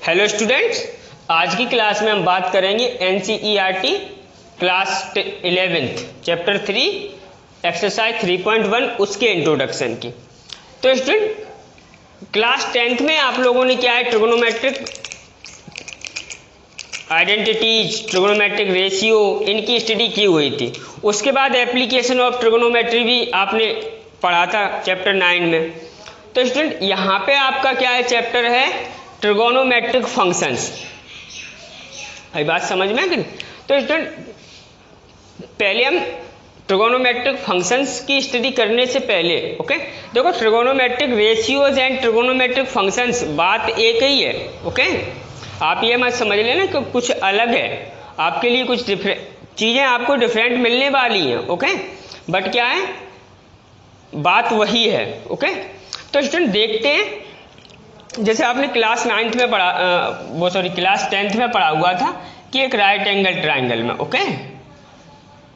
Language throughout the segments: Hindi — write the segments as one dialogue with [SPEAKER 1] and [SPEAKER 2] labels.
[SPEAKER 1] हेलो स्टूडेंट्स, आज की क्लास में हम बात करेंगे NCERT class 11th chapter 3 exercise 3.1 उसके इंट्रोडक्शन की। तो स्टूडेंट क्लास 10th में आप लोगों ने क्या है, ट्रिगोनोमेट्रिक आइडेंटिटीज, ट्रिगोनोमेट्रिक रेशियो, इनकी स्टडी की हुई थी। उसके बाद एप्लीकेशन ऑफ ट्रिगोनोमेट्री भी आपने पढ़ा था चैप्टर 9 में। तो स्टूडेंट यहाँ पे आपका क्या है, चैप्टर है ट्रिगोनोमेट्रिक फंक्शंस। अभी बात समझ में है कि नहीं? तो स्टूडेंट पहले हम ट्रिगोनोमेट्रिक फंक्शंस की स्टडी करने से पहले देखो, trigonometric ratios and trigonometric functions बात एक ही है। आप ये मत समझ लेना कि कुछ अलग है, आपके लिए कुछ चीज़ें आपको डिफरेंट मिलने वाली हैं। बट क्या है, बात वही है। तो स्टूडेंट देखते हैं, जैसे आपने क्लास 9th में क्लास 10th में पढ़ा हुआ था कि एक राइट एंगल ट्राइंगल में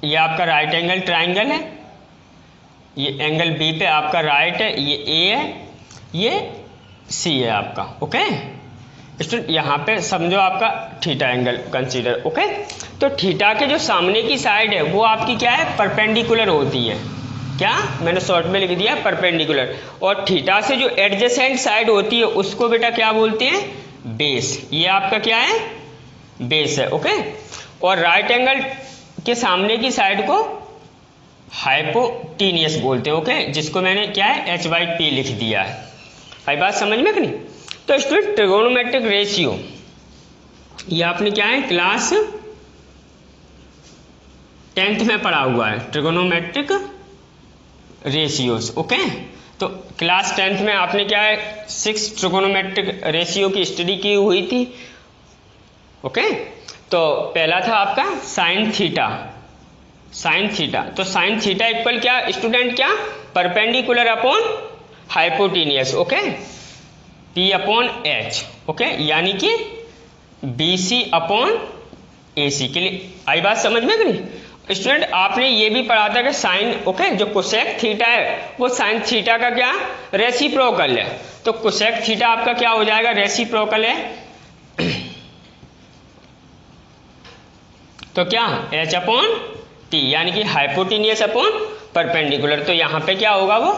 [SPEAKER 1] ये आपका राइट एंगल ट्राइंगल है, ये एंगल बी पे आपका राइट है, ये ए है, ये सी है आपका। स्टूडेंट यहाँ पे समझो आपका थीटा एंगल कंसीडर। तो थीटा के जो सामने की साइड है वो आपकी क्या है, परपेंडिकुलर होती है। क्या मैंने शॉर्ट में लिख दिया, परपेंडिकुलर। और थीटा से जो एडजेसेंट साइड होती है उसको बेटा क्या बोलते हैं, बेस। ये आपका क्या है, बेस है। और राइट एंगल के सामने की साइड को हाइपोटीनियस बोलते हैं। जिसको मैंने क्या है, h/p लिख दिया है। आई बात समझ में कि नहीं? तो स्टूडेंट ट्रिगोनोमेट्रिक रेशियो ये आपने क्या है, क्लास 10th में पढ़ा हुआ है, ट्रिगोनोमेट्रिक रेशियोज। तो क्लास 10th में आपने क्या है, 6 ट्रिगोनोमेट्रिक रेशियो की स्टडी की हुई थी। तो पहला था आपका साइन थीटा। तो साइन थीटा इक्वल क्या स्टूडेंट, क्या perpendicular upon hypotenuse. P upon H। यानी कि BC अपॉन AC के लिए। आई बात समझ में कि नहीं? स्टूडेंट आपने ये भी पढ़ा था कि साइन जो कोसेक थीटा है वो साइन थीटा का क्या, रेसिप्रोकल है। तो कोसेक थीटा आपका क्या हो जाएगा, रेसिप्रोकल है। तो क्या H अपॉन T, यानी कि हाइपोटीनियस अपॉन परपेंडिकुलर। तो यहाँ पे क्या होगा, वो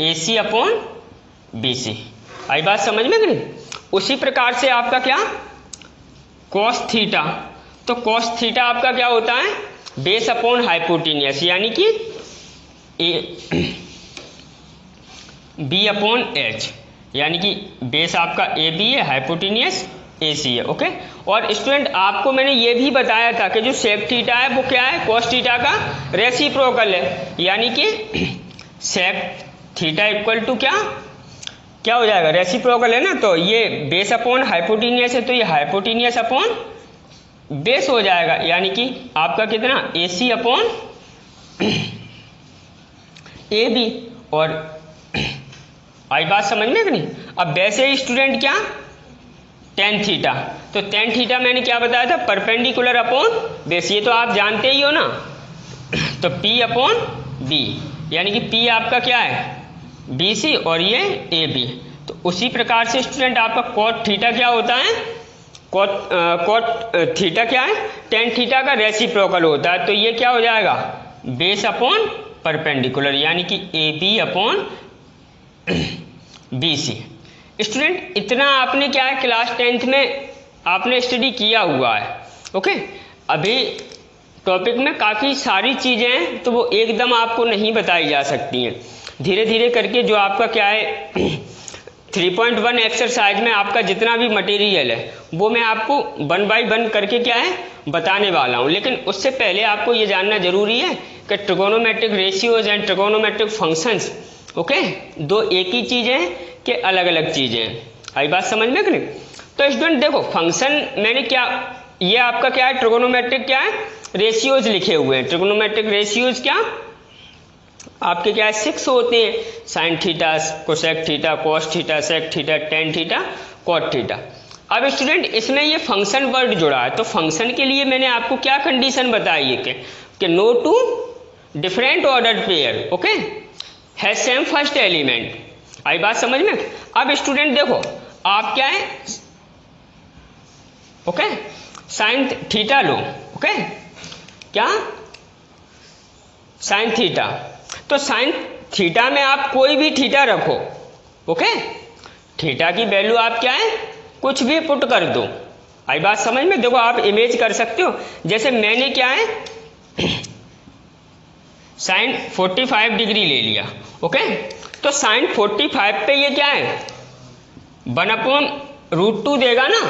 [SPEAKER 1] AC अपॉन BC। आई बात समझ में कि नहीं? उसी प्रकार से आपका क्या, कॉस थीटा। तो कॉस थीटा आपका क्या होता है, बेस अपॉन हाइपोटीनियस, यानी कि B अपॉन H, यानी कि बेस आपका AB है, हाइपोटीनियस AC है। और स्टूडेंट आपको मैंने ये भी बताया था कि जो सेक थीटा है वो क्या है, कॉस थीटा का रेसिप्रोकल है। यानी कि सेक थीटा इक्वल टू क्या हो जाएगा, रेसिप्रोकल है ना। तो ये बेस अपॉन हाइपोटीनियस है, तो ये हाइपोटीनियस अपॉन बेस हो जाएगा, यानी कि आपका कितना, AC अपॉन AB। और आई बात समझ में कि नहीं? अब वैसे ही स्टूडेंट क्या, टेन थीटा। तो टेन थीटा मैंने क्या बताया था, परपेंडिकुलर अपॉन बेस। ये तो आप जानते ही हो ना। तो P अपॉन B, यानी कि P आपका क्या है, BC, और ये AB। तो उसी प्रकार से स्टूडेंट आपका कॉट थीटा क्या होता है, कॉट थीटा क्या है, टेन थीटा का रेसिप्रोकल होता है। तो ये क्या हो जाएगा, बेस अपॉन परपेंडिकुलर, यानी कि AB अपॉन BC। स्टूडेंट इतना आपने क्या है, क्लास 10th में आपने स्टडी किया हुआ है। अभी टॉपिक में काफ़ी सारी चीज़ें हैं, तो वो एकदम आपको नहीं बताई जा सकती हैं। धीरे धीरे करके जो आपका क्या है 3.1 एक्सरसाइज में आपका जितना भी मटेरियल है वो मैं आपको 1 by 1 करके क्या है बताने वाला हूँ। लेकिन उससे पहले आपको ये जानना जरूरी है कि trigonometric ratios and trigonometric functions दो एक ही चीज़ें हैं कि अलग अलग चीज़ें हैं। आई बात समझ में कि नहीं? तो स्टूडेंट देखो, फंक्शन मैंने क्या, ये आपका क्या है, ट्रिगोनोमेट्रिक क्या है, रेशियोज लिखे हुए हैं। ट्रिगोनोमेट्रिक रेशियोज क्या आपके क्या है, 6 होते हैं, sine theta, cosec theta, cos theta, sec theta, tan theta, cot theta. अब स्टूडेंट इसमें ये फंक्शन वर्ड जुड़ा है, तो फंक्शन के लिए मैंने आपको क्या कंडीशन बताई है कि no two different order pair has same first element. आई बात समझ में? अब स्टूडेंट देखो, आप क्या है, ओके, साइन थीटा लो, ओके, क्या, साइन थीटा। तो साइन थीटा में आप कोई भी थीटा रखो, ओके, थीटा की वैल्यू आप क्या है, कुछ भी पुट कर दो। आई बात समझ में? देखो आप इमेज कर सकते हो, जैसे मैंने क्या है साइन 45 डिग्री ले लिया, ओके, तो साइन 45 पे ये क्या है 1/√2 देगा ना।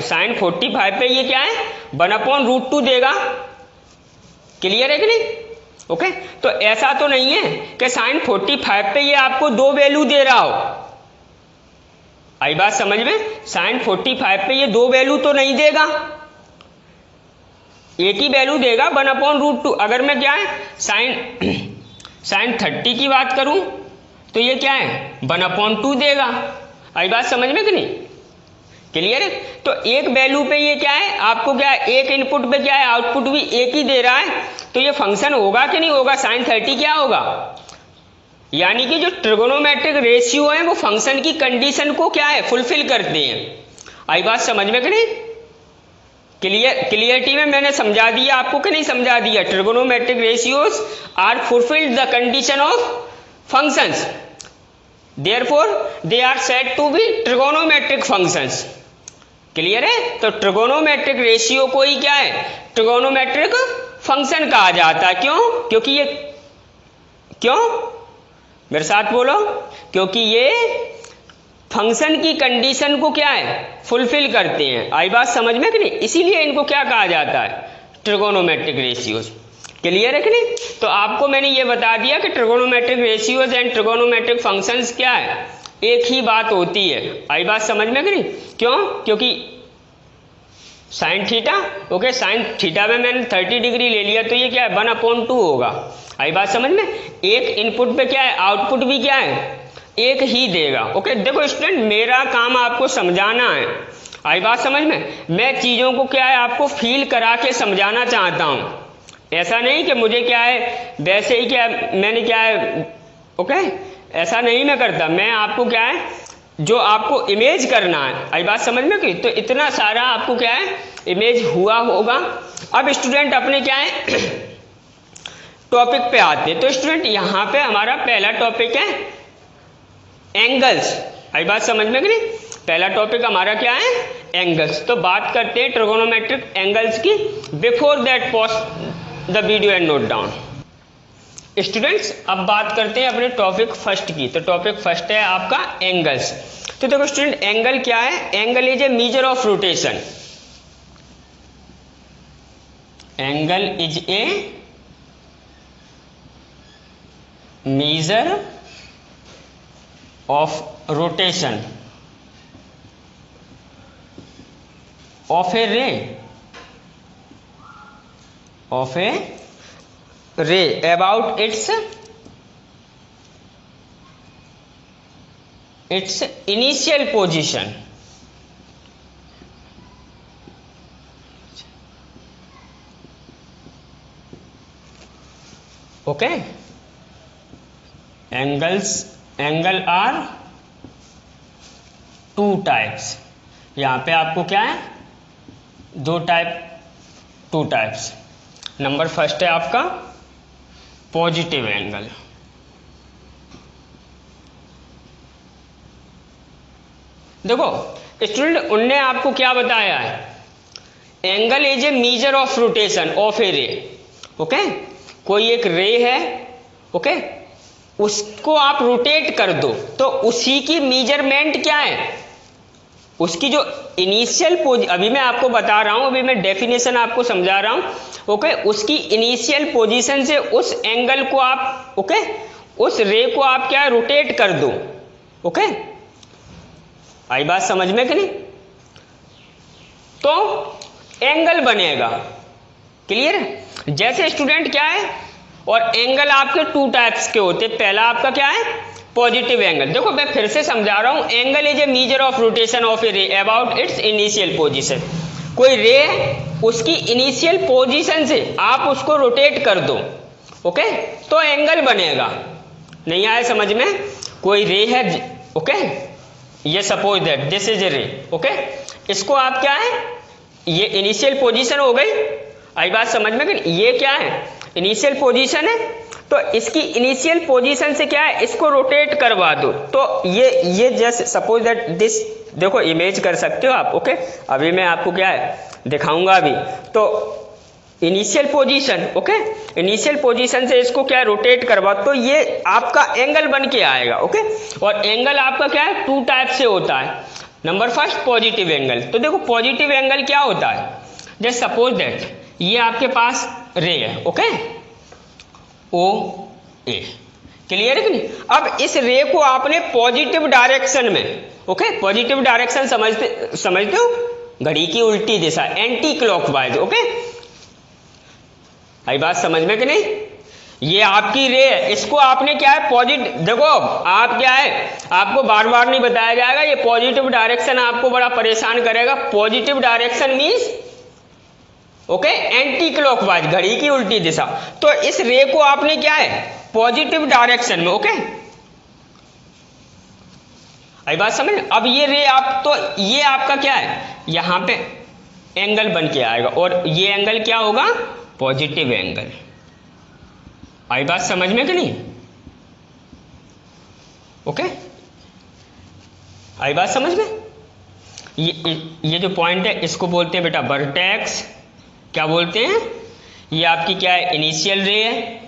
[SPEAKER 1] साइन 45 पे ये क्या है 1/√2 देगा। क्लियर है कि नहीं? ओके, तो ऐसा तो नहीं है कि साइन 45 पे ये आपको 2 वैल्यू दे रहा हो। आई बात समझ में? साइन 45 पे ये 2 वैल्यू तो नहीं देगा, एक ही वैल्यू देगा 1/√2। अगर मैं क्या है साइन 30 की बात करूं तो ये क्या है 1/2 देगा। आई बात समझ में कि नहीं? क्लियर है? तो एक वैल्यू पे ये क्या है आपको क्या है, एक इनपुट पे क्या है आउटपुट भी एक ही दे रहा है, तो ये फंक्शन होगा कि नहीं होगा? साइन 30 क्या होगा? यानी कि जो ट्रिगोनोमेट्रिक रेशियो है वो फंक्शन की कंडीशन को क्या है फुलफिल करते हैं। आई बात समझ में कि नहीं? क्लियरिटी में मैंने समझा दिया आपको कि नहीं समझा दिया? Trigonometric ratios are fulfilled the condition of functions, therefore they are said to be trigonometric functions. Clear है? तो ट्रिगोनोमेट्रिक रेशियो को ही क्या है ट्रिगोनोमेट्रिक फंक्शन कहा जाता है। क्यों? क्योंकि ये, क्यों, मेरे साथ बोलो, क्योंकि ये फंक्शन की कंडीशन को क्या है फुलफिल करते हैं। आई बात समझ में कि नहीं? इसीलिए इनको क्या कहा जाता है ट्रिगोनोमेट्रिक रेशियोज। क्लियर है कि नहीं? तो आपको मैंने ये बता दिया कि trigonometric ratios and trigonometric functions क्या है, एक ही बात होती है। आई बात समझ में कि नहीं? क्यों? क्योंकि sine theta, okay, sine theta में मैंने 30 डिग्री ले लिया तो ये क्या है 1/2 होगा। आई बात समझ में? एक इनपुट पे क्या है आउटपुट भी क्या है एक ही देगा। ओके, देखो स्टूडेंट मेरा काम आपको समझाना है। आई बात समझ में? मैं चीज़ों को क्या है आपको फील करा के समझाना चाहता हूँ। ऐसा नहीं कि मुझे क्या है वैसे ही क्या मैंने क्या है, ओके, ऐसा नहीं मैं करता। मैं आपको क्या है जो आपको इमेज करना है। आई बात समझ में कि? तो इतना सारा आपको क्या है इमेज हुआ होगा। अब स्टूडेंट अपने क्या है टॉपिक पे आते हैं। तो स्टूडेंट यहाँ पे हमारा पहला टॉपिक है एंगल्स। आई बात समझ में कि नहीं? पहला टॉपिक हमारा क्या है एंगल्स। तो बात करते हैं ट्रिगोनोमेट्रिक एंगल्स की। Before that pause the video and note down. Students अब बात करते हैं अपने टॉपिक फर्स्ट की। तो टॉपिक फर्स्ट है आपका एंगल्स। तो देखो स्टूडेंट एंगल क्या है? Angle is a measure of rotation. Angle is a measure of rotation of a ray about its initial position। Okay, angle are 2 types. यहां पे आपको क्या है 2 टाइप्स। नंबर फर्स्ट है आपका पॉजिटिव एंगल। देखो स्टूडेंट उनने आपको क्या बताया है, angle is a measure of rotation of a ray. Okay, कोई एक रे है, ओके, उसको आप रोटेट कर दो तो उसी की मेजरमेंट क्या है, उसकी जो इनिशियल अभी मैं आपको बता रहा हूं, अभी मैं डेफिनेशन आपको समझा रहा हूं। ओके, उसकी इनिशियल पोजीशन से उस एंगल को आप, ओके, उस रे को आप क्या रोटेट कर दो। ओके, आई बात समझ में कि नहीं? तो एंगल बनेगा। क्लियर है? जैसे स्टूडेंट क्या है, और एंगल आपके 2 टाइप्स के होते हैं। पहला आपका क्या है पॉजिटिव एंगल। देखो मैं फिर से समझा रहा हूं, angle is a measure of rotation of a ray about it's initial position. कोई रे उसकी इनिशियल पोजीशन से आप उसको रोटेट कर दो, ओके, तो एंगल बनेगा। नहीं आया समझ में? कोई रे है, ओके, ये suppose that this is A ray, okay, इसको आप क्या है, ये इनिशियल पोजीशन हो गई, आई बात समझ में कि ये क्या है, इनिशियल पोजीशन है, तो इसकी इनिशियल पोजीशन से क्या है, इसको रोटेट करवा दो, तो ये जस्ट सपोज दैट दिस, देखो इमेज कर सकते हो आप, ओके, अभी मैं आपको क्या है दिखाऊंगा अभी, तो initial position, okay, initial position से इसको क्या रोटेट करवा, तो ये आपका एंगल बन के आएगा, ओके, और एंगल आपका क्या है, टू टाइप से होता है। नंबर फर्स्ट पॉजिटिव एंगल, तो देखो पॉजिटिव एंगल क्या होता है, जस्ट सपोज दैट ये आपके पास रे है, ओके, ओ ए, क्लियर है कि नहीं। अब इस रे को आपने पॉजिटिव डायरेक्शन में, ओके, पॉजिटिव डायरेक्शन समझते हो, घड़ी की उल्टी दिशा, एंटी क्लॉकवाइज, ओके, आई बात समझ में कि नहीं। ये आपकी रे है, इसको आपने क्या है पॉजिटिव, देखो आप क्या है, आपको बार बार नहीं बताया जाएगा, ये पॉजिटिव डायरेक्शन आपको बड़ा परेशान करेगा। Positive direction means okay anti clockwise, घड़ी की उल्टी दिशा, तो इस रे को आपने क्या है पॉजिटिव डायरेक्शन में, ओके, आई बात समझ। अब ये रे आप, तो ये आपका क्या है, यहां पे एंगल बन के आएगा, और ये एंगल क्या होगा, पॉजिटिव एंगल, आई बात समझ में कि नहीं, ओके, आई बात समझ में। ये जो पॉइंट है इसको बोलते हैं बेटा वर्टेक्स, क्या बोलते हैं, ये आपकी क्या है इनिशियल रे है,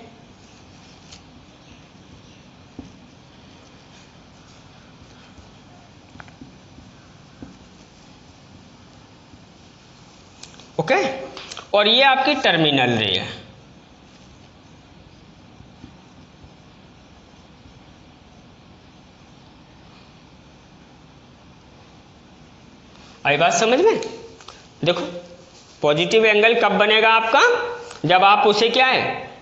[SPEAKER 1] ओके, और ये आपकी टर्मिनल रे है, आई बात समझ में। देखो पॉजिटिव एंगल कब बनेगा आपका, जब आप उसे क्या है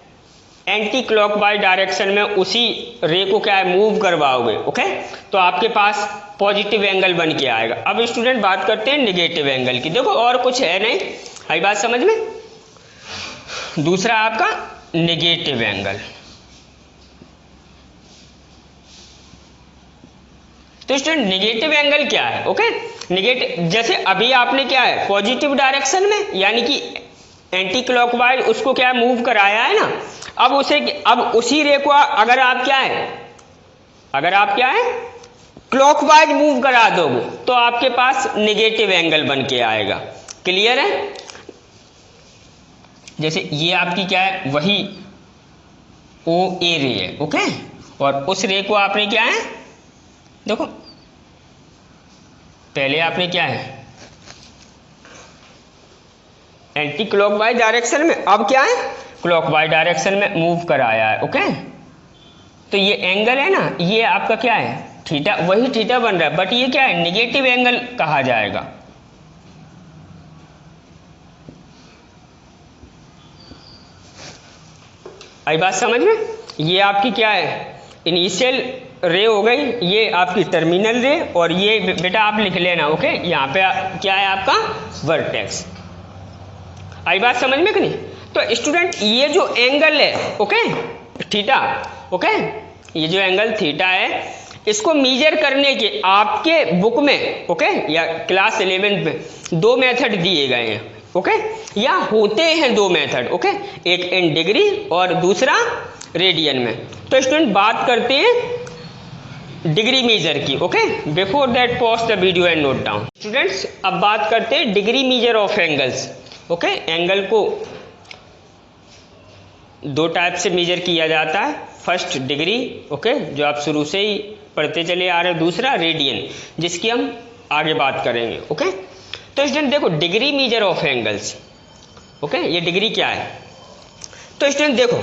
[SPEAKER 1] एंटी क्लॉकवाइज डायरेक्शन में उसी रे को क्या है मूव करवाओगे, ओके, तो आपके पास पॉजिटिव एंगल बन के आएगा। अब स्टूडेंट बात करते हैं नेगेटिव एंगल की, देखो और कुछ है नहीं, आई बात समझ में। दूसरा आपका नेगेटिव एंगल, तो स्टूडेंट नेगेटिव एंगल क्या है, ओके, नेगेटिव, जैसे अभी आपने क्या है पॉजिटिव डायरेक्शन में यानी कि एंटी क्लॉकवाइज उसको क्या मूव कराया है ना, अब उसे, अब उसी रे को अगर आप क्या है, अगर आप क्या है क्लॉकवाइज मूव करा दोगे तो आपके पास नेगेटिव एंगल बन के आएगा, क्लियर है। जैसे ये आपकी क्या है वही ओ ए रे है, ओके, और उस रे को आपने क्या है, देखो पहले आपने क्या है एंटी क्लॉकवाइज डायरेक्शन में, अब क्या है क्लॉकवाइज डायरेक्शन में मूव कराया है, ओके, तो ये एंगल है ना, ये आपका क्या है थीटा, वही थीटा बन रहा है, बट ये क्या है नेगेटिव एंगल कहा जाएगा। आई बात समझ में। ये आपकी क्या है इनिशियल रे हो गई, ये आपकी टर्मिनल रे, और ये बेटा आप लिख लेना, ओके, यहाँ पे क्या है आपका वर्टेक्स, आई बात समझ में कि नहीं। तो स्टूडेंट ये जो एंगल है, ओके, थीटा, ओके, ये जो एंगल थीटा है इसको मेजर करने के आपके बुक में, ओके, या क्लास 11 में दो मेथड दिए गए हैं, ओके, या होते हैं दो मेथड, ओके, एक इन डिग्री और दूसरा रेडियन में। तो स्टूडेंट बात करते हैं डिग्री मेजर की, okay, before that pause the video and note down. Students अब बात करते हैं degree measure of angles, okay, angle को दो टाइप से मेजर किया जाता है, फर्स्ट डिग्री, ओके, जो आप शुरू से ही पढ़ते चले आ रहे हैं, दूसरा रेडियन जिसकी हम आगे बात करेंगे, ओके। तो स्टूडेंट देखो degree measure of angles, okay, ये डिग्री क्या है। तो स्टूडेंट देखो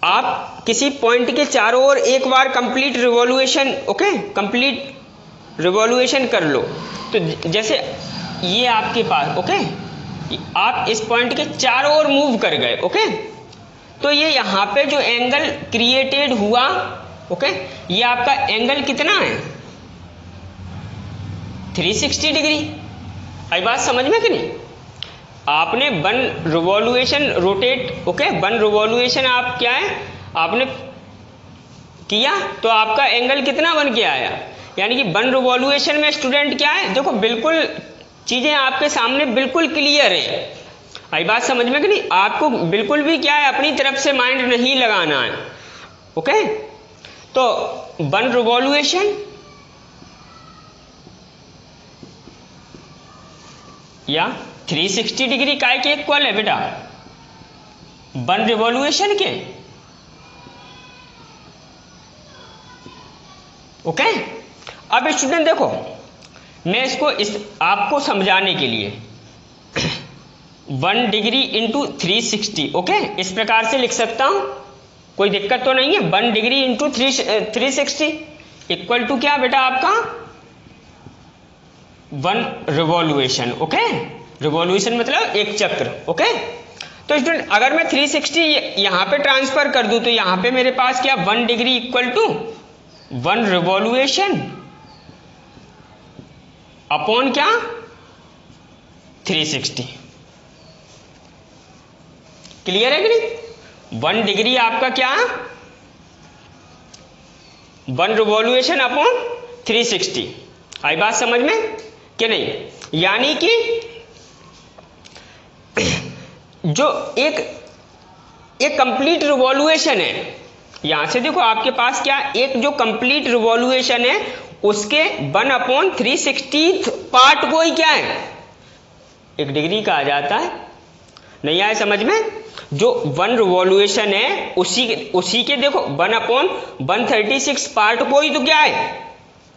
[SPEAKER 1] आप किसी पॉइंट के चारों ओर एक बार complete revolution, okay, complete revolution कर लो, तो जैसे ये आपके पास, ओके, आप इस पॉइंट के चारों ओर मूव कर गए, ओके, तो ये यहाँ पे जो एंगल क्रिएटेड हुआ, ओके, ये आपका एंगल कितना है 360 डिग्री, आई बात समझ में कि नहीं। आपने one revolution rotate, okay, one revolution आप क्या है आपने किया तो आपका एंगल कितना बन के आया, यानी कि 1 रिवॉल्यूशन में स्टूडेंट क्या है, देखो बिल्कुल चीजें आपके सामने बिल्कुल क्लियर है। आई बात समझ में कि नहीं, आपको बिल्कुल भी क्या है अपनी तरफ से माइंड नहीं लगाना है। ओके, तो 1 रिवॉल्यूशन या 360 डिग्री काय के इक्वल है बेटा, 1 रिवॉल्यूशन के। ओके, अब स्टूडेंट देखो मैं इसको आपको समझाने के लिए 1 डिग्री इंटू 360, ओके, इस प्रकार से लिख सकता हूं, कोई दिक्कत तो नहीं है। 1 डिग्री इंटू 360 इक्वल टू क्या बेटा आपका 1 रिवॉल्यूशन। ओके, रिवॉल्यूशन मतलब एक चक्र। ओके, तो स्टूडेंट अगर मैं 360 यहां पे ट्रांसफर कर दूं तो यहां पे मेरे पास क्या 1 degree equal to 1 revolution upon क्या 360। क्लियर है कि नहीं, 1 डिग्री आपका क्या 1 रिवॉल्यूशन अपॉन 360। आई बात समझ में कि नहीं, यानी कि जो एक कंप्लीट रिवॉल्यूशन है, यहां से देखो आपके पास क्या एक जो कंप्लीट रिवॉल्यूशन है उसके 1/360 पार्ट को ही क्या है 1 डिग्री कहा जाता है। नहीं आया समझ में, जो 1 रिवॉल्यूशन है उसी के देखो 1/136 पार्ट को ही तो क्या है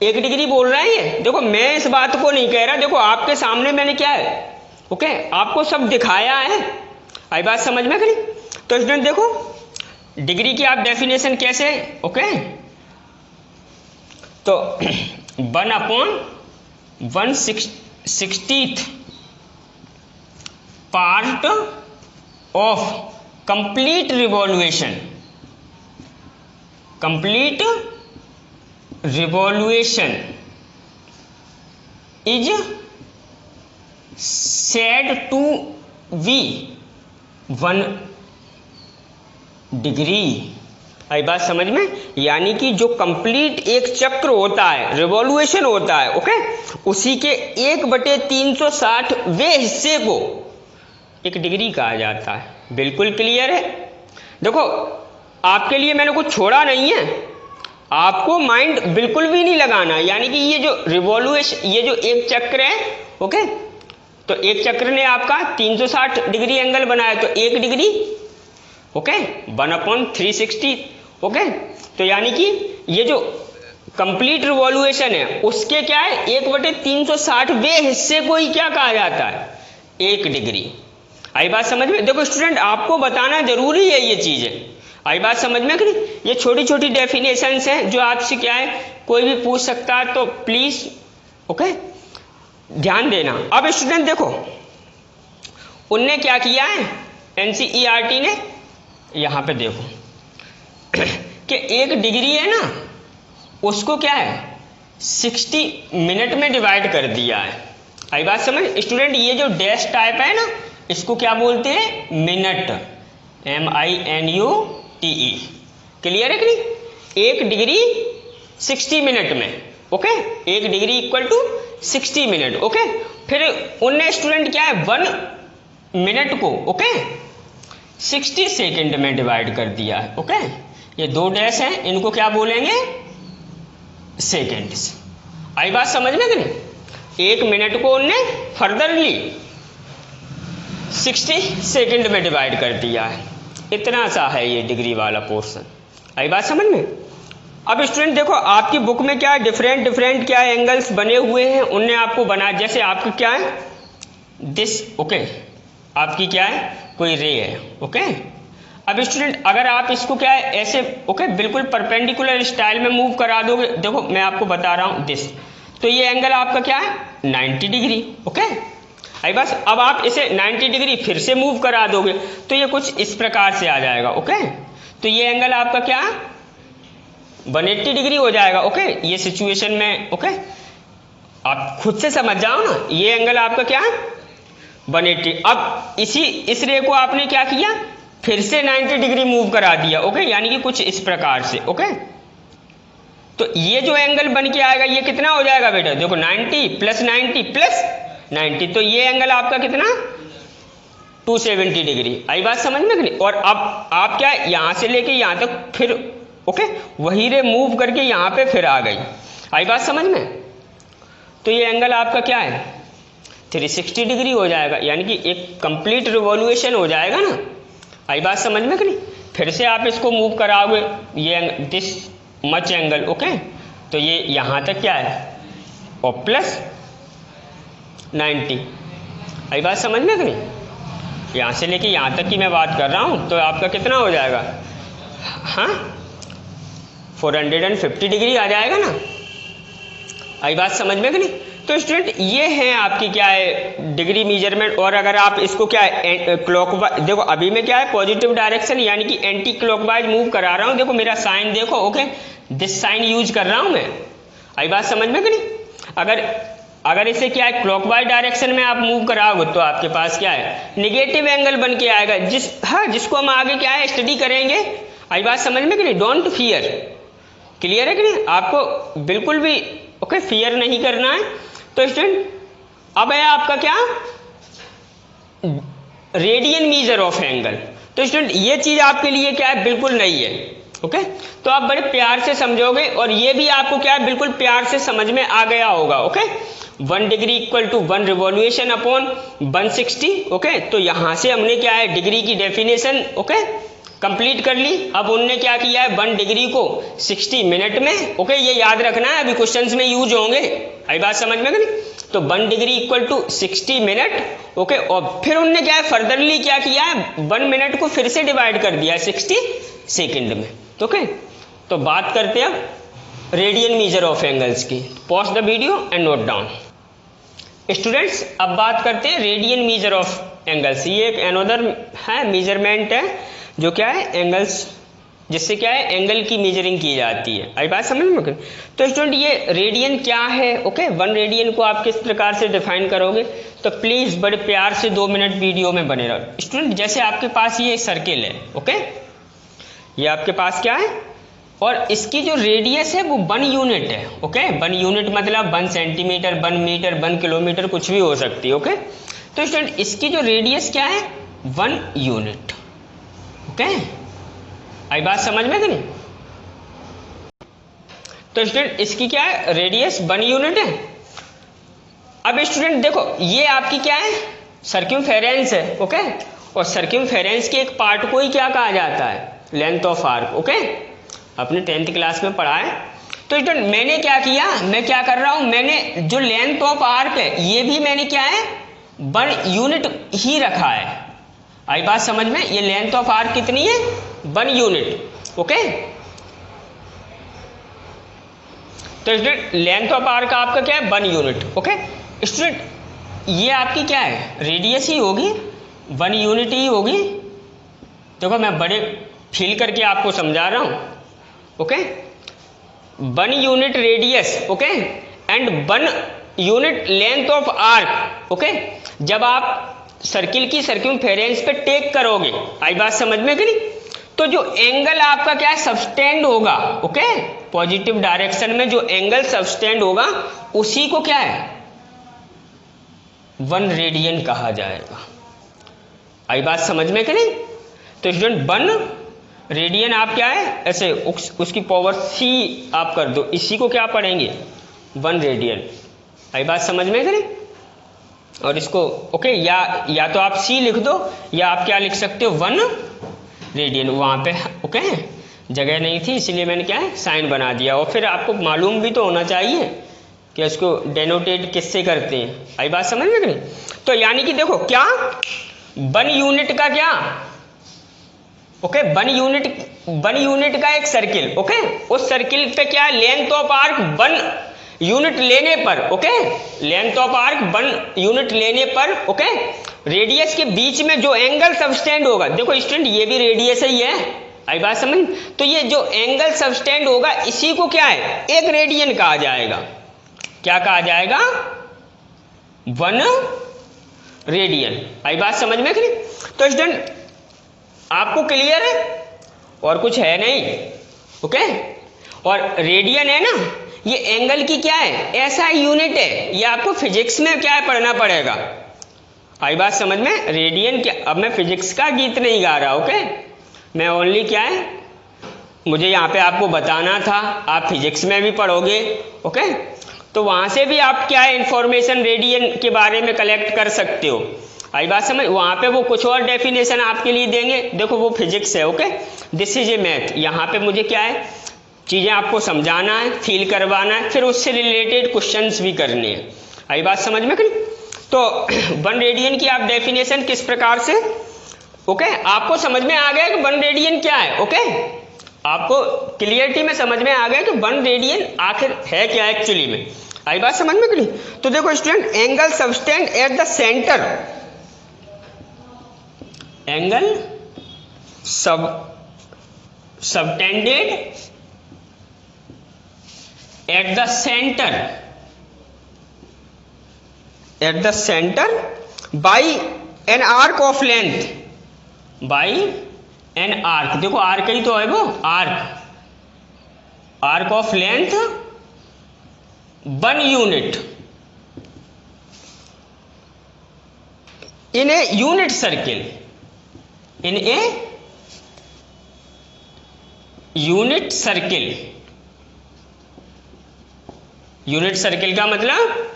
[SPEAKER 1] 1 डिग्री बोल रहा है ये। देखो मैं इस बात को नहीं कह रहा, देखो आपके सामने मैंने क्या है ओके आपको सब दिखाया है। आई बात समझ में करी। तो स्टूडेंट देखो डिग्री की आप डेफिनेशन कैसे ओके, तो 1/160 part of complete revolution, complete revolution is said to be 1 degree. आई बात समझ में, यानी कि जो कंप्लीट एक चक्र होता है रिवॉल्यूशन होता है ओके, उसी के 1/360वें हिस्से को 1 डिग्री कहा जाता है। बिल्कुल क्लियर है। देखो आपके लिए मैंने कुछ छोड़ा नहीं है, आपको माइंड बिल्कुल भी नहीं लगाना, यानी कि ये जो रिवॉल्यूशन ये जो एक चक्र है ओके, तो एक चक्र ने आपका 360 डिग्री एंगल बनाया तो 1 डिग्री ओके 1/360 ओके, तो यानी कि ये जो कंप्लीट रिवॉल्यूशन है उसके क्या है 1/360वें हिस्से को ही क्या कहा जाता है 1 डिग्री। आई बात समझ में। देखो स्टूडेंट आपको बताना जरूरी है ये चीजें। आई बात समझ में कि ये छोटी छोटी डेफिनेशंस हैं जो आपसे क्या है कोई भी पूछ सकता है, तो प्लीज ओके ध्यान देना। अब स्टूडेंट देखो उनने क्या किया है एनसीईआरटी ने, यहां पे देखो कि 1 डिग्री है ना उसको क्या है 60 मिनट में डिवाइड कर दिया है। आई बात समझ स्टूडेंट, ये जो डैश टाइप है ना इसको क्या बोलते हैं मिनट, MINUTE। क्लियर है कि नहीं, 1 डिग्री 60 मिनट में okay, 1 degree equal to 60 minute okay. फिर उनने स्टूडेंट क्या है 1 मिनट को ओके 60 सेकंड में डिवाइड कर दिया है ओके। ये 2 डैश हैं इनको क्या बोलेंगे सेकेंड्स। आई बात समझ में कि नहीं, 1 मिनट को उनने फर्दरली 60 सेकंड में डिवाइड कर दिया है। इतना सा है ये डिग्री वाला पोर्शन। आई बात समझ में। अब स्टूडेंट देखो आपकी बुक में क्या है डिफरेंट क्या एंगल्स बने हुए हैं उनने आपको बना, जैसे आपकी क्या है दिस ओके, आपकी क्या है कोई रे है ओके। अब स्टूडेंट अगर आप इसको क्या है ऐसे ओके बिल्कुल परपेंडिकुलर स्टाइल में मूव करा दोगे, देखो मैं आपको बता रहा हूं दिस, तो ये एंगल आपका क्या है 90 डिग्री ओके। आई बस अब आप इसे 90 डिग्री फिर से मूव करा दोगे तो ये कुछ इस प्रकार से आ जाएगा ओके। तो ये एंगल आपका क्या 180 डिग्री हो जाएगा ओके। ये सिचुएशन में ओके आप खुद से समझ जाओ ना, ये एंगल आपका क्या 180। अब इस रे को आपने क्या किया फिर से 90 डिग्री मूव करा दिया ओके, यानी कि कुछ इस प्रकार से ओके। तो ये जो एंगल बन के आएगा ये कितना हो जाएगा बेटा, देखो 90 प्लस 90 प्लस 90, तो ये एंगल आपका कितना 270 डिग्री। आई बात समझ में कि नहीं। और अब आप क्या यहां से लेके यहां तक फिर ओके वही रे मूव करके यहां पे फिर आ गई। आई बात समझ में। तो ये एंगल आपका क्या है 360 डिग्री हो जाएगा, यानी कि एक कंप्लीट रिवॉल्यूशन हो जाएगा ना। आई बात समझ में कि नहीं। फिर से आप इसको मूव कराओगे ये दिस मच एंगल ओके, तो ये यहां तक क्या है और प्लस 90। आई बात समझ में कि नहीं। यहां से लेके यहां तक की मैं बात कर रहा हूं, तो आपका कितना हो जाएगा, हाँ 450 डिग्री आ जाएगा ना। आई बात समझ में कि नहीं। तो स्टूडेंट ये है आपकी क्या है डिग्री मेजरमेंट। और अगर आप इसको क्या है क्लॉकवाइज, देखो अभी मैं क्या है पॉजिटिव डायरेक्शन यानी कि एंटी क्लॉकवाइज मूव करा रहा हूं। देखो मेरा साइन देखो ओके, दिस साइन यूज कर रहा हूं मैं। आई बात समझ में कि नहीं। अगर इसे क्या है क्लॉकवाइज डायरेक्शन में आप मूव कराओगे तो आपके पास क्या है निगेटिव एंगल बन के आएगा, जिसको हम आगे क्या है स्टडी करेंगे। आई बात समझ में कि नहीं। डोंट फियर, क्लियर है कि नहीं। आपको बिल्कुल भी ओके फियर नहीं करना है। तो स्टूडेंट अब है आपका क्या रेडियन मीजर ऑफ एंगल। तो स्टूडेंट ये चीज आपके लिए क्या है बिल्कुल नई है ओके, तो आप बड़े प्यार से समझोगे और ये भी आपको क्या है बिल्कुल प्यार से समझ में आ गया होगा okay. 1 degree equal to 1 revolution upon 160 okay. तो यहां से हमने क्या है डिग्री की डेफिनेशन ओके कंप्लीट कर ली। अब उनने क्या किया है 1 डिग्री को 60 मिनट में ओके, ये याद रखना है अभी क्वेश्चंस में यूज होंगे। आई बात समझ में कि नहीं। तो 1 degree equal to 60 minute okay, और फिर उनने क्या है फर्दरली क्या किया है 1 मिनट को फिर से डिवाइड कर दिया 60 सेकेंड में ओके। तो बात करते हैं अब रेडियन मेजर ऑफ एंगल्स की। Pause the video and note down. Students अब बात करते हैं रेडियन मेजर ऑफ एंगल्स। ये एक अनदर है मेजरमेंट है जो क्या है एंगल्स, जिससे क्या है एंगल की मेजरिंग की जाती है। आई बात समझ में। तो स्टूडेंट ये रेडियन क्या है ओके, 1 रेडियन को आप किस प्रकार से डिफाइन करोगे, तो प्लीज बड़े प्यार से 2 मिनट वीडियो में बने रहो। स्टूडेंट जैसे आपके पास ये सर्किल है ओके, ये आपके पास क्या है और इसकी जो रेडियस है वो 1 यूनिट है ओके। 1 यूनिट मतलब 1 सेंटीमीटर 1 मीटर 1 किलोमीटर कुछ भी हो सकती है ओके। तो स्टूडेंट इसकी जो रेडियस क्या है 1 यूनिट ओके। आई बात समझ में कि नहीं। तो स्टूडेंट इसकी क्या है रेडियस 1 यूनिट है। अब स्टूडेंट देखो ये आपकी क्या है सर्क्यूमफेरेंस है ओके, और सर्क्यूमफेरेंस के एक पार्ट को ही क्या कहा जाता है लेंथ ऑफ आर्क ओके, अपने 10th क्लास में पढ़ा है। तो स्टूडेंट मैंने क्या किया, मैं क्या कर रहा हूं, मैंने जो लेंथ ऑफ आर्क है ये भी मैंने क्या है 1 यूनिट ही रखा है। आई बात समझ में। ये लेंथ ऑफ आर्क कितनी है 1 यूनिट ओके। तो स्टूडेंट लेंथ ऑफ आर्क आपका क्या है 1 यूनिट ओके। स्टूडेंट ये आपकी क्या है रेडियस ही होगी 1 यूनिट ही होगी। देखो मैं बड़े फील करके आपको समझा रहा हूं okay. 1 unit radius okay and 1 unit length of arc okay. जब आप सर्किल की सर्क्यूमफेरेंस पे टेक करोगे, आई बात समझ में कि नहीं, तो जो एंगल आपका क्या है सबस्टेंड होगा ओके, पॉजिटिव डायरेक्शन में जो एंगल सबस्टेंड होगा उसी को क्या है 1 रेडियन कहा जाएगा। आई बात समझ में कि नहीं। तो स्टूडेंट 1 रेडियन आप क्या है ऐसे उसकी पावर c आप कर दो, इसी को क्या पढ़ेंगे 1 रेडियन। आई बात समझ में कि नहीं। और इसको ओके या तो आप c लिख दो या आप क्या लिख सकते हो 1 रेडियन। वहां पे ओके जगह नहीं थी इसलिए मैंने क्या है साइन बना दिया। और फिर आपको मालूम भी तो होना चाहिए कि इसको डेनोटेट किससे करते हैं। आई बात समझ में कि नहीं। तो यानी कि देखो क्या 1 यूनिट का क्या ओके 1 यूनिट का एक सर्किल ओके, उस सर्किल पे क्या है लेंथ ऑफ आर्क 1 यूनिट लेने पर okay, length of arc 1 unit लेने पर ओके, रेडियस के बीच में जो एंगल सबस्टेंड होगा, देखो स्टूडेंट ये भी रेडियस ही है। आई बात समझ। तो ये जो एंगल सबस्टेंड होगा इसी को क्या है 1 रेडियन कहा जाएगा। क्या कहा जाएगा 1 रेडियन। आई बात समझ में कि नहीं। तो स्टूडेंट आपको क्लियर है और कुछ है नहीं ओके। और रेडियन है ना, ये एंगल की क्या है, ऐसा यूनिट है। ये आपको फिजिक्स में क्या है पढ़ना पड़ेगा। आई बात समझ में? रेडियन क्या, अब मैं फिजिक्स का गीत नहीं गा रहा, ओके, मैं ओनली क्या है, मुझे यहाँ पे आपको बताना था, आप फिजिक्स में भी पढ़ोगे, ओके, तो वहाँ से भी आप क्या है इंफॉर्मेशन रेडियन के बारे में कलेक्ट कर सकते हो। आई बात समझ? वहाँ पे वो कुछ और डेफिनेशन आपके लिए देंगे, देखो वो फिजिक्स है, okay, this is A math. यहाँ पे मुझे क्या है चीज़ें आपको समझाना है, फील करवाना है, फिर उससे रिलेटेड क्वेश्चंस भी करने हैं। आई बात समझ में कहीं? तो 1 रेडियन की आप डेफिनेशन किस प्रकार से, ओके, आपको समझ में आ गया कि 1 रेडियन क्या है, ओके, आपको क्लियरिटी में समझ में आ गया कि 1 रेडियन आखिर है क्या एक्चुअली में। आई बात समझ में कहीं? तो देखो student, angle subtend at the centre, angle subtended at the centre by an arc of length, by an arc, देखो आर्क ही तो है वो, arc of length 1 unit in a unit circle, in a unit circle. Unit circle का मतलब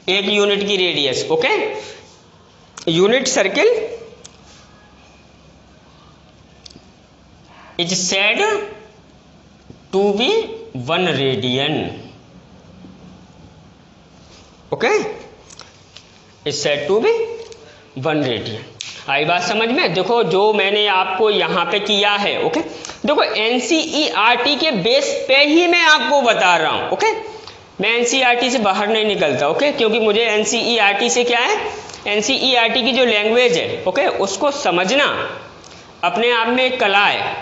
[SPEAKER 1] एक यूनिट की radius, okay, unit circle is said to be 1 radian, okay, is said to be 1 radian. आई बात समझ में? देखो जो मैंने आपको यहाँ पे किया है, ओके, देखो एनसीईआरटी के बेस पे ही मैं आपको बता रहा हूँ, ओके, मैं एनसीईआरटी से बाहर नहीं निकलता, ओके, क्योंकि मुझे एनसीईआरटी से क्या है, एनसीईआरटी की जो लैंग्वेज है, ओके, उसको समझना अपने आप में एक कला है,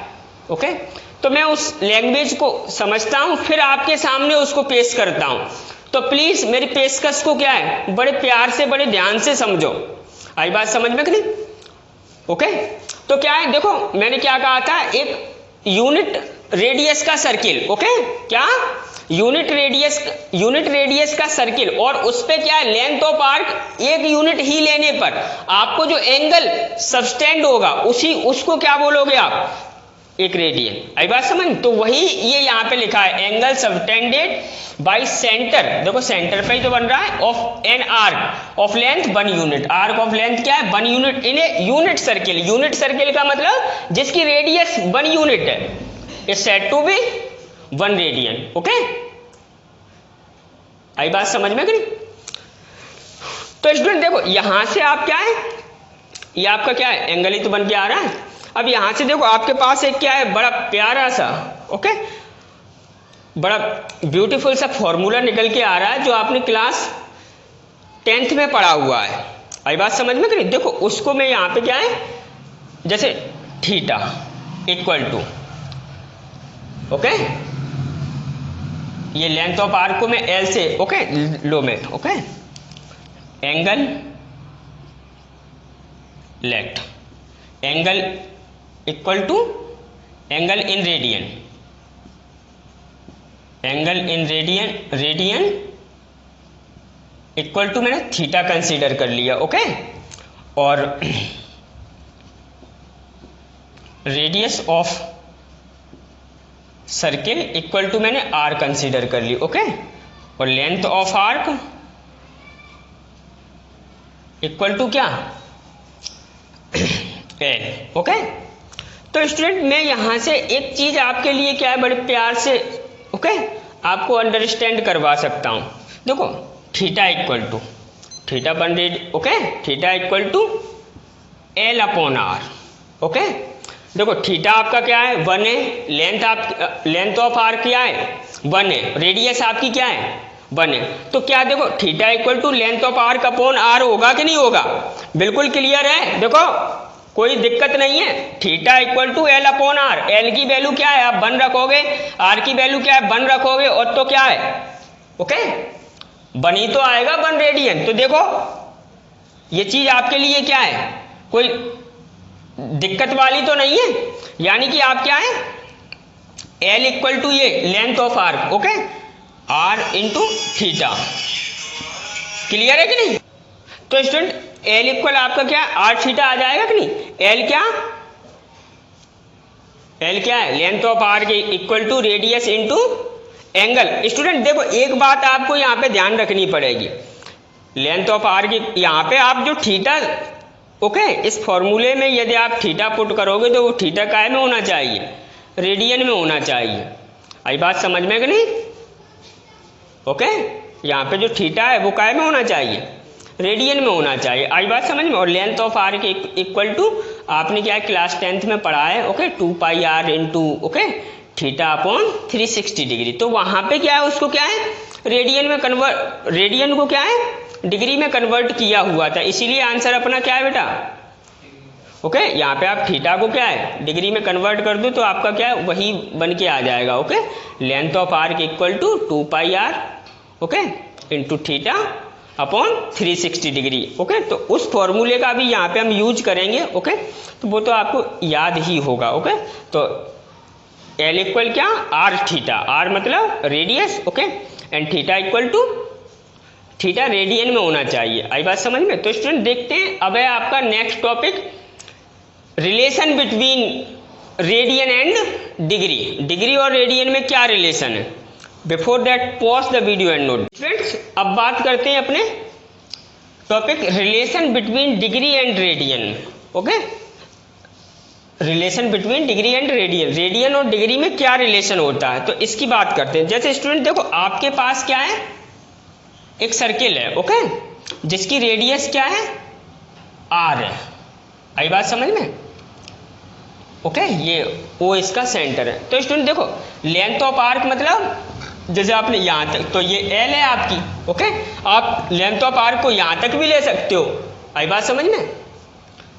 [SPEAKER 1] ओके, तो मैं उस लैंग्वेज को समझता हूँ, फिर आपके सामने उसको पेश करता हूँ। तो प्लीज मेरी पेशकश को क्या है बड़े प्यार से, बड़े ध्यान से समझो। आई बात समझ में कि नहीं? ओके, तो क्या है, देखो मैंने क्या कहा था, एक यूनिट रेडियस का सर्किल, ओके, क्या यूनिट रेडियस का सर्किल, और उस पे क्या है लेंथ ऑफ आर्क एक यूनिट ही लेने पर आपको जो एंगल सबटेंड होगा उसको क्या बोलोगे आप, एक रेडियन। आई बात समझ? तो वही ये यहाँ पे लिखा है, एंगल सबटेंडेड बाय सेंटर, देखो सेंटर पे ही तो बन रहा है, of an arc of length 1 unit, arc of length क्या है 1 unit in a unit circle. Unit circle का मतलब जिसकी रेडियस 1 यूनिट है, is said to be 1 radian, okay. आई बात समझ में कि नहीं? तो स्टूडेंट देखो यहां से आप क्या है, ये आपका क्या है एंगल ही तो बन के आ रहा है। अब यहां से देखो आपके पास एक क्या है बड़ा प्यारा सा, ओके, बड़ा ब्यूटीफुल सा फॉर्मूला निकल के आ रहा है जो आपने क्लास 10th में पढ़ा हुआ है। आई बात समझ में कि नहीं? देखो उसको मैं यहां पे क्या है, जैसे थीटा इक्वल टू, ओके, ये लेंथ ऑफ आर्क को मैं एल से, ओके, लो में, okay, angle let, angle equal to angle in radian, angle in radian equal to मैंने थीटा कंसीडर कर लिया, ओके, और radius of circle equal to मैंने आर कंसीडर कर ली, ओके, और length of arc equal to क्या एल, ओके। तो स्टूडेंट मैं यहां से एक चीज आपके लिए क्या है बड़े प्यार से, ओके, आपको अंडरस्टैंड करवा सकता हूं। देखो थीटा इक्वल टू थीटा बन रही, okay, theta equal to L upon R, okay. देखो थीटा आपका क्या है 1 है, लेंथ ऑफ आर क्या है 1 है, रेडियस आपकी क्या है 1 है, तो क्या देखो theta equal to length of arc upon R होगा कि नहीं होगा? बिल्कुल क्लियर है, देखो कोई दिक्कत नहीं है। Theta equal to L upon R, L की वैल्यू क्या है आप 1 रखोगे, आर की वैल्यू क्या है 1 रखोगे, और तो क्या है, ओके, बनी तो आएगा 1 रेडियन। तो देखो ये चीज आपके लिए क्या है, कोई दिक्कत वाली तो नहीं है, यानी कि आप क्या है एल इक्वल टू ये length of arc, okay, R into theta. Clear है कि नहीं? तो स्टूडेंट एल इक्वल आपका क्या आर थीटा आ जाएगा कि नहीं? एल क्या है? Length of arc equal to radius into angle. Student देखो एक बात आपको यहाँ पे ध्यान रखनी पड़ेगी, लेंथ ऑफ आर्क यहाँ पे आप जो थीटा, ओके, इस फॉर्मूले में यदि आप थीटा पुट करोगे तो वो थीटा काय में होना चाहिए? रेडियन में होना चाहिए। आई बात समझ में कि नहीं? ओके, यहाँ पे जो थीटा है वो काय में होना चाहिए? रेडियन में होना चाहिए। आई बात समझ में? और length of arc equal to आपने क्या क्लास 10th में पढ़ा है, okay, 2 pi R into, okay, theta upon 360 degree. तो वहां पे क्या है, उसको क्या है रेडियन में कन्वर्ट, रेडियन को क्या है डिग्री में कन्वर्ट किया हुआ था, इसीलिए आंसर अपना क्या है बेटा? ओके, यहाँ पे आप थीटा को क्या है डिग्री में कन्वर्ट कर दो तो आपका क्या है वही बन के आ जाएगा। Okay, length of arc equal to 2 pi R, okay, into theta upon 360 degree. Okay, तो उस फॉर्मूले का भी यहाँ पे हम यूज करेंगे। ओके, तो वो तो आपको याद ही होगा। ओके, तो एल इक्वल क्या आर थीटा, आर मतलब radius, okay, and theta equal to theta radian में होना चाहिए। आई बात समझ में? तो स्टूडेंट देखते हैं अब है आपका next topic, relation between radian and degree. Degree और रेडियन में क्या रिलेशन है? Before that pause the video and note. Friends अब बात करते हैं अपने topic relation between degree and radian. Okay, relation between degree and radian, radian और डिग्री में क्या रिलेशन होता है तो इसकी बात करते हैं। जैसे स्टूडेंट देखो आपके पास क्या है, एक सर्किल है, ओके, जिसकी रेडियस क्या है आर है। आई बात समझ में? ओके, ये ओ इसका सेंटर है। तो स्टूडेंट देखो लेंथ ऑफ आर्क मतलब जैसे आपने यहां तक, तो ये एल है आपकी। ओके, आप लेंथ ऑफ आर्क को यहां तक भी ले सकते हो। आई बात समझ में?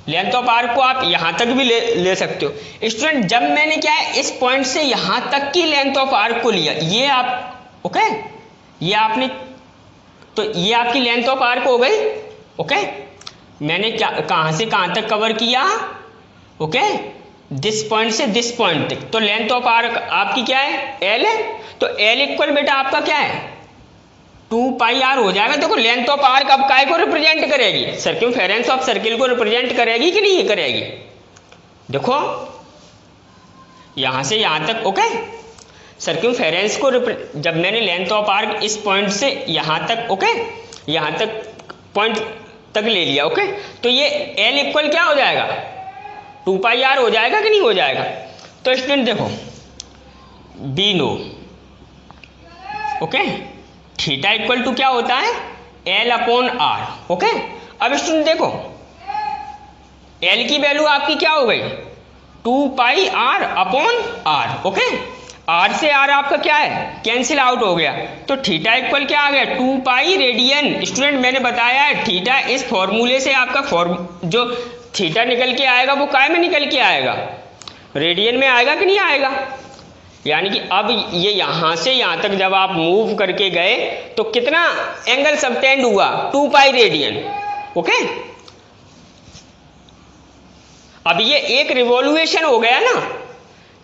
[SPEAKER 1] लेंथ ऑफ आर्क को आप यहां तक भी ले सकते हो। स्टूडेंट जब मैंने क्या है इस पॉइंट से यहां तक की लेंथ ऑफ आर्क को लिया, ये आप, ओके, ये आपने, तो ये आपकी लेंथ ऑफ आर्क हो गई। ओके, मैंने क्या कहां से कहां तक कवर किया? ओके, दिस पॉइंट से दिस पॉइंट तक, तो लेंथ ऑफ आर्क आपकी क्या है एल है। तो एल इक्वल बेटा आपका क्या है 2 पाई आर हो जाएगा। देखो लेंथ ऑफ आर्क अब काय को रिप्रेजेंट करेगी? सर्कमफेरेंस ऑफ सर्किल को रिप्रेजेंट करेगी कि नहीं करेगी? देखो यहां से यहां तक, ओके, सर्कमफेरेंस को जब मैंने लेंथ ऑफ आर्क इस पॉइंट से यहां तक, ओके, यहां तक पॉइंट तक ले लिया। ओके, तो ये एल इक्वल क्या हो जाएगा 2 पाई आर हो जाएगा कि नहीं हो जाएगा? तो स्टूडेंट देखो we know, okay, theta equal to क्या होता है एल अपॉन आर। ओके, अब स्टूडेंट देखो एल की वैल्यू आपकी क्या हो गई 2 pi R upon R. Okay, R से आर आपका क्या है कैंसिल आउट हो गया, तो थीटा इक्वल क्या आ गया 2 पाई रेडियन। स्टूडेंट मैंने बताया है थीटा इस फॉर्मूले से आपका जो थीटा निकल के आएगा वो काय में निकल के आएगा? रेडियन में आएगा कि नहीं आएगा? यानी कि अब ये यहां से यहां तक जब आप मूव करके गए तो कितना एंगल सबटेंड हुआ 2 पाई रेडियन। ओके, अब ये एक रिवॉल्यूशन हो गया ना,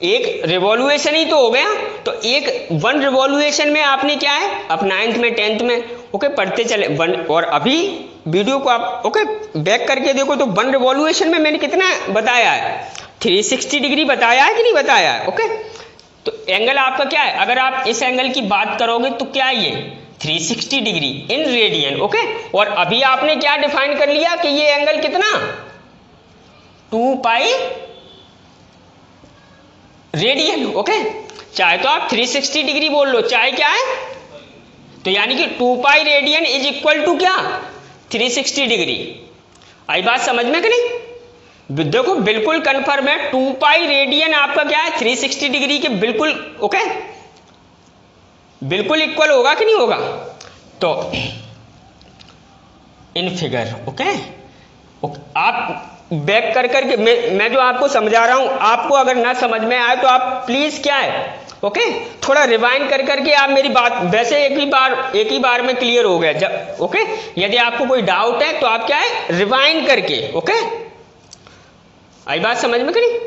[SPEAKER 1] एक रिवॉल्यूशन ही तो हो गया। तो एक 1 रिवॉल्यूशन में आपने क्या है अब 9th में 10th में, ओके, पढ़ते चले 1, और अभी वीडियो को आप, ओके, बैक करके देखो तो 1 रिवॉल्यूशन में मैंने कितना बताया है 360 डिग्री बताया है कि नहीं बताया है? ओके, तो एंगल आपका क्या है, अगर आप इस एंगल की बात करोगे तो क्या है ये 360 डिग्री इन रेडियन। ओके, और अभी आपने क्या डिफाइन कर लिया कि ये एंगल कितना 2 पाई रेडियन। ओके, चाहे तो आप 360 डिग्री बोल लो, चाहे क्या है, तो यानी कि 2 pi radian is equal to क्या 360 डिग्री। आई बात समझ में कि नहीं? देखो बिल्कुल कंफर्म है 2 पाई रेडियन आपका क्या है 360 डिग्री के बिल्कुल, ओके, बिल्कुल इक्वल होगा कि नहीं होगा? तो इन फिगर, ओके, आप बैक कर करके मैं जो आपको समझा रहा हूं, आपको अगर ना समझ में आए तो आप प्लीज क्या है, ओके, थोड़ा रिवाइंड कर करके आप मेरी बात, वैसे एक ही बार में क्लियर हो गया जब, ओके, यदि आपको कोई डाउट है तो आप क्या है रिवाइंड करके, ओके, आई बात समझ में कि नहीं?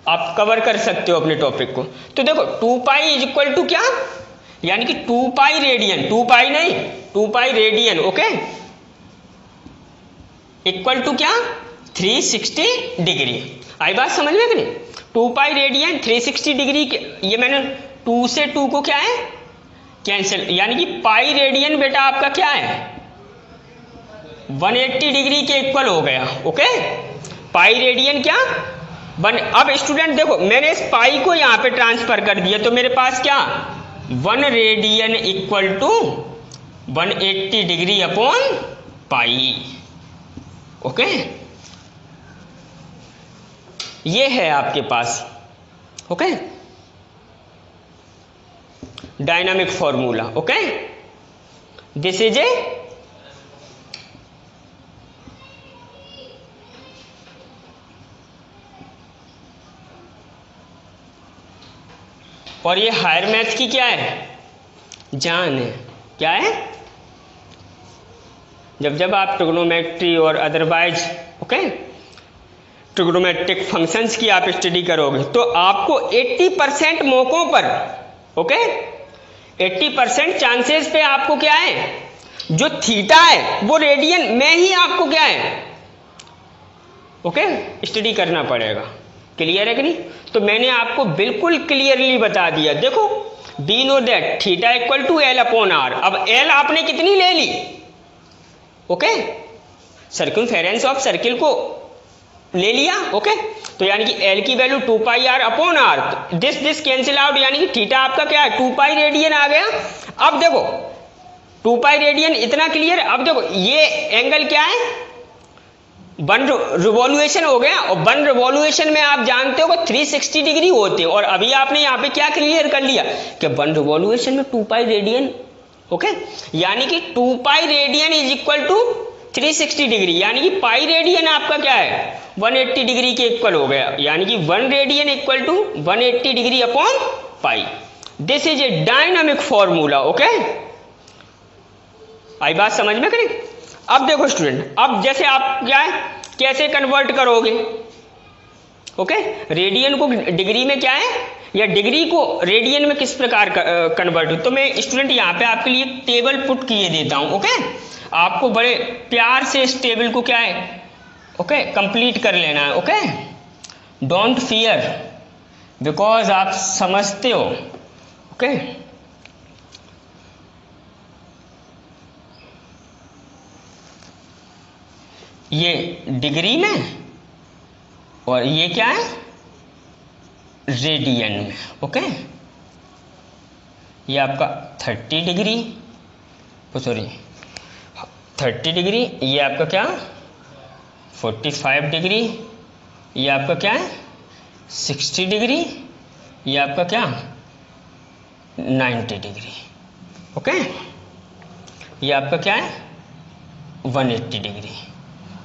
[SPEAKER 1] आप कवर कर सकते हो अपने टॉपिक को। तो देखो 2 पाई इज इक्वल टू क्या, यानी कि 2 पाई रेडियन, 2 पाई नहीं 2 pi radian, okay, equal to क्या 360 डिग्री। आई बात समझ में कि नहीं? 2 पाई रेडियन 360 डिग्री, ये मैंने 2 से 2 को क्या है कैंसिल, यानी कि पाई रेडियन बेटा आपका क्या है 180 डिग्री के इक्वल हो गया, ओके। पाई रेडियन क्या अब स्टूडेंट देखो मैंने इस पाई को यहां पे ट्रांसफर कर दिया, तो मेरे पास क्या 1 radian equal to 180 degree upon pi, okay. ये है आपके पास, okay, dynamic formula, okay. This is a और ये हायर मैथ की क्या है जान है, क्या है, जब आप ट्रिग्नोमेट्री और अदरवाइज, ओके, ट्रिग्नोमेट्रिक फंक्शंस की आप स्टडी करोगे तो आपको 80% मौकों पर, ओके, 80% चांसेस पे आपको क्या है जो थीटा है वो रेडियन में ही आपको क्या है, ओके, स्टडी करना पड़ेगा। क्लियर है कि नहीं? तो मैंने आपको बिल्कुल क्लियरली बता दिया। देखो we know that theta equal to L upon R. अब एल आपने कितनी ले ली, ओके, सर्कमफेरेंस ऑफ सर्किल को ले लिया, ओके, तो यानी कि एल की value 2 pi R upon R, this cancel out, यानी कि थीटा आपका क्या है 2 पाई रेडियन आ गया। अब देखो 2 पाई रेडियन इतना क्लियर। अब देखो ये एंगल क्या है 1 रिवॉल्यूशन हो गया, और 1 रिवॉल्यूशन में आप जानते हो 360 डिग्री होते हैं, और अभी आपने यहाँ पे क्या क्लियर कर लिया कि 1 रिवॉल्यूशन में 2 पाई रेडियन, ओके, यानी कि 2 pi radian is equal to 360 degree, यानी कि पाई रेडियन आपका क्या है 180 डिग्री के इक्वल हो गया, यानी कि 1 radian equal to 180 degree upon pi. This is a dynamic formula, okay. आई बात समझ में करें? अब देखो स्टूडेंट, अब जैसे आप क्या है कैसे कन्वर्ट करोगे, ओके, रेडियन को डिग्री में क्या है या डिग्री को रेडियन में किस प्रकार कन्वर्ट हो। तो मैं स्टूडेंट यहाँ पे आपके लिए टेबल पुट किए देता हूं, ओके, आपको बड़े प्यार से इस टेबल को क्या है, ओके, कंप्लीट कर लेना है, ओके। डोंट फियर, बिकॉज आप समझते हो, ओके। ये डिग्री में और ये क्या है रेडियन में, ओके। ये आपका 30 डिग्री, सॉरी 30 डिग्री, ये आपका क्या 45 डिग्री, ये आपका क्या है 60 डिग्री, ये आपका क्या 90 डिग्री, ओके। ये आपका क्या है 180 डिग्री,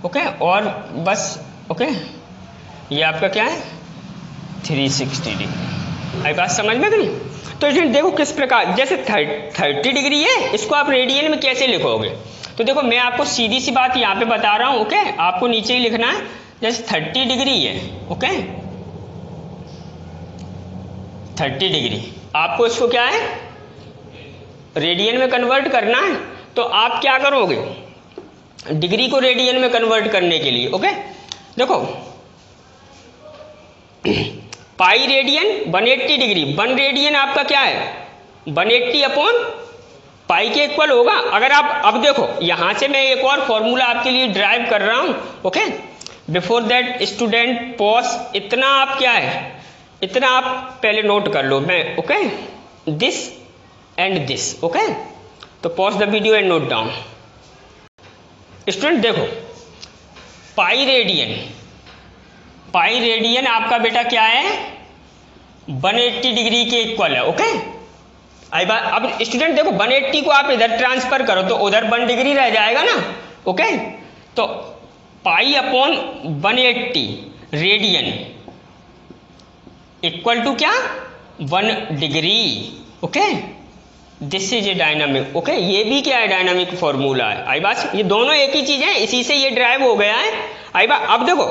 [SPEAKER 1] ओके, और बस, ओके, ये आपका क्या है 360 डिग्री। आई बात समझ में कि नहीं? तो इसमें देखो किस प्रकार, जैसे 30 डिग्री है, इसको आप रेडियन में कैसे लिखोगे। तो देखो मैं आपको सीधी सी बात यहाँ पे बता रहा हूँ, ओके, आपको नीचे ही लिखना है। जैसे 30 डिग्री है, ओके, 30 डिग्री, आपको इसको क्या है रेडियन में कन्वर्ट करना है। तो आप क्या करोगे डिग्री को रेडियन में कन्वर्ट करने के लिए, ओके, देखो पाई रेडियन 180 डिग्री, 1 रेडियन आपका क्या है 180 अपॉन पाई के इक्वल होगा। अगर आप अब देखो यहां से मैं एक और फॉर्मूला आपके लिए ड्राइव कर रहा हूं, okay. Before that student pause, इतना आप क्या है इतना आप पहले नोट कर लो, मैं, okay, this and this, okay. तो pause the video and note down. Student देखो पाई रेडियन आपका बेटा क्या है 180 डिग्री के इक्वल है, ओके। अब स्टूडेंट देखो 180 को आप इधर ट्रांसफर करो तो उधर 1 डिग्री रह जाएगा ना, ओके। तो pi upon 180 radian equal to क्या 1 degree, okay. This is a dynamic, okay, ये भी क्या है डायनामिक फॉर्मूला है। आई बात, ये दोनों एक ही चीज है, इसी से ये ड्राइव हो गया है। आई बात, अब देखो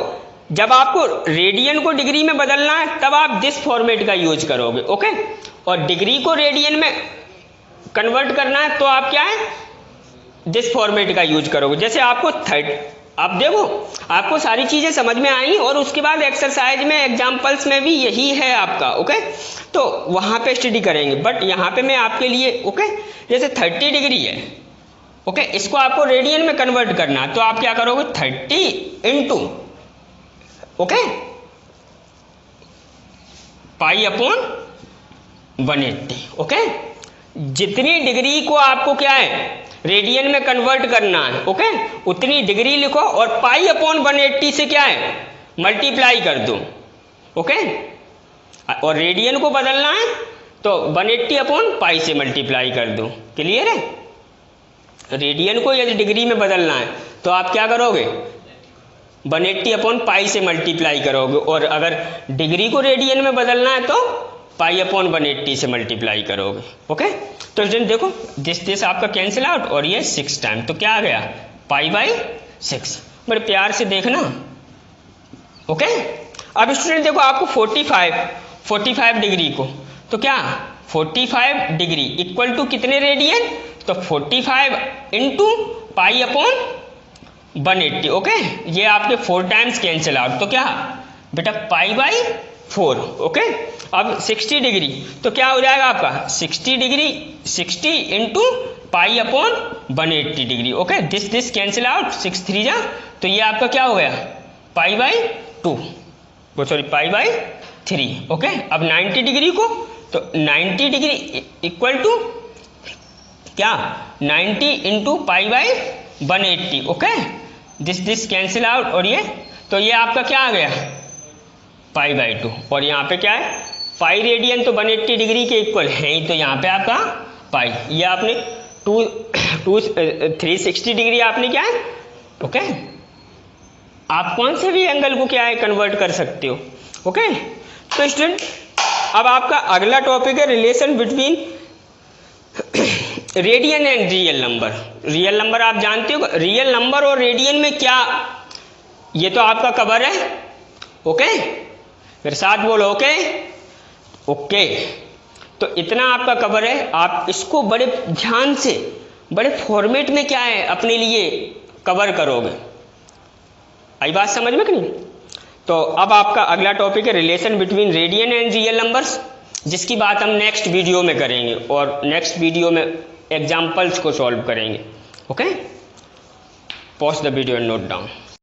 [SPEAKER 1] जब आपको रेडियन को डिग्री में बदलना है तब आप दिस फॉर्मेट का यूज करोगे, ओके। और डिग्री को रेडियन में कन्वर्ट करना है तो आप क्या है, दिस फॉर्मेट का यूज करोगे। जैसे आपको आप देखो आपको सारी चीजें समझ में आई, और उसके बाद एक्सरसाइज में एग्जाम्पल्स में भी यही है आपका, ओके। तो वहां पे स्टडी करेंगे, बट यहाँ पे मैं आपके लिए, ओके, जैसे 30 डिग्री है, ओके, इसको आपको रेडियन में कन्वर्ट करना है तो आप क्या करोगे, 30 इंटू, ओके, पाई अपॉन 180, ओके। जितनी डिग्री को आपको क्या है रेडियन में कन्वर्ट करना है, ओके, उतनी डिग्री लिखो और पाई अपॉन 180 से क्या है मल्टीप्लाई कर दो, ओके। और रेडियन को बदलना है तो 180 अपॉन पाई से मल्टीप्लाई कर दो। क्लियर है? रेडियन को यदि डिग्री में बदलना है तो आप क्या करोगे, 180 अपॉन पाई से मल्टीप्लाई करोगे, और अगर डिग्री को रेडियन में बदलना है तो पाई अपॉन 180 से मल्टीप्लाई करोगे, ओके। तो स्टूडेंट देखो दिस आपका कैंसिल आउट, और ये 6 टाइम, तो क्या आ गया पाई बाई 6। बड़े प्यार से देखना, ओके। अब स्टूडेंट देखो आपको 45 डिग्री को, तो क्या 45 डिग्री इक्वल टू कितने रेडियन, तो 45 इंटू पाई अपॉन 180, ओके। ये आपके 4 टाइम्स कैंसिल आउट, तो क्या बेटा पाई बाई 4, ओके। अब 60 डिग्री तो क्या हो जाएगा आपका 60 into pi upon 180 degree, okay. This cancel out, 6 3 जा, तो ये आपका क्या हो गया pi by 2, sorry pi by 3, okay. अब 90 डिग्री को, तो 90 डिग्री इक्वल टू क्या 90 into pi by 180, okay. This cancel out, और ये तो ये आपका क्या आ गया पाई बाई 2, और यहाँ पे क्या है पाई रेडियन तो 180 डिग्री के इक्वल है ही, तो यहाँ पे आपका पाई, ये आपने 360 डिग्री आपने क्या है, ओके। आप कौन से भी एंगल को क्या है कन्वर्ट कर सकते हो, ओके। तो स्टूडेंट अब आपका अगला टॉपिक है relation between radian and real number. Real number आप जानते हो, रियल नंबर और रेडियन में क्या, ये तो आपका कवर है, ओके। फिर साथ बोलो ओके, ओके। तो इतना आपका कवर है, आप इसको बड़े ध्यान से बड़े फॉर्मेट में क्या है अपने लिए कवर करोगे। आई बात समझ में कि नहीं? तो अब आपका अगला टॉपिक है relation between radian and real numbers, जिसकी बात हम नेक्स्ट वीडियो में करेंगे, और नेक्स्ट वीडियो में एग्जाम्पल्स को सॉल्व करेंगे, okay. Pause the video and note down.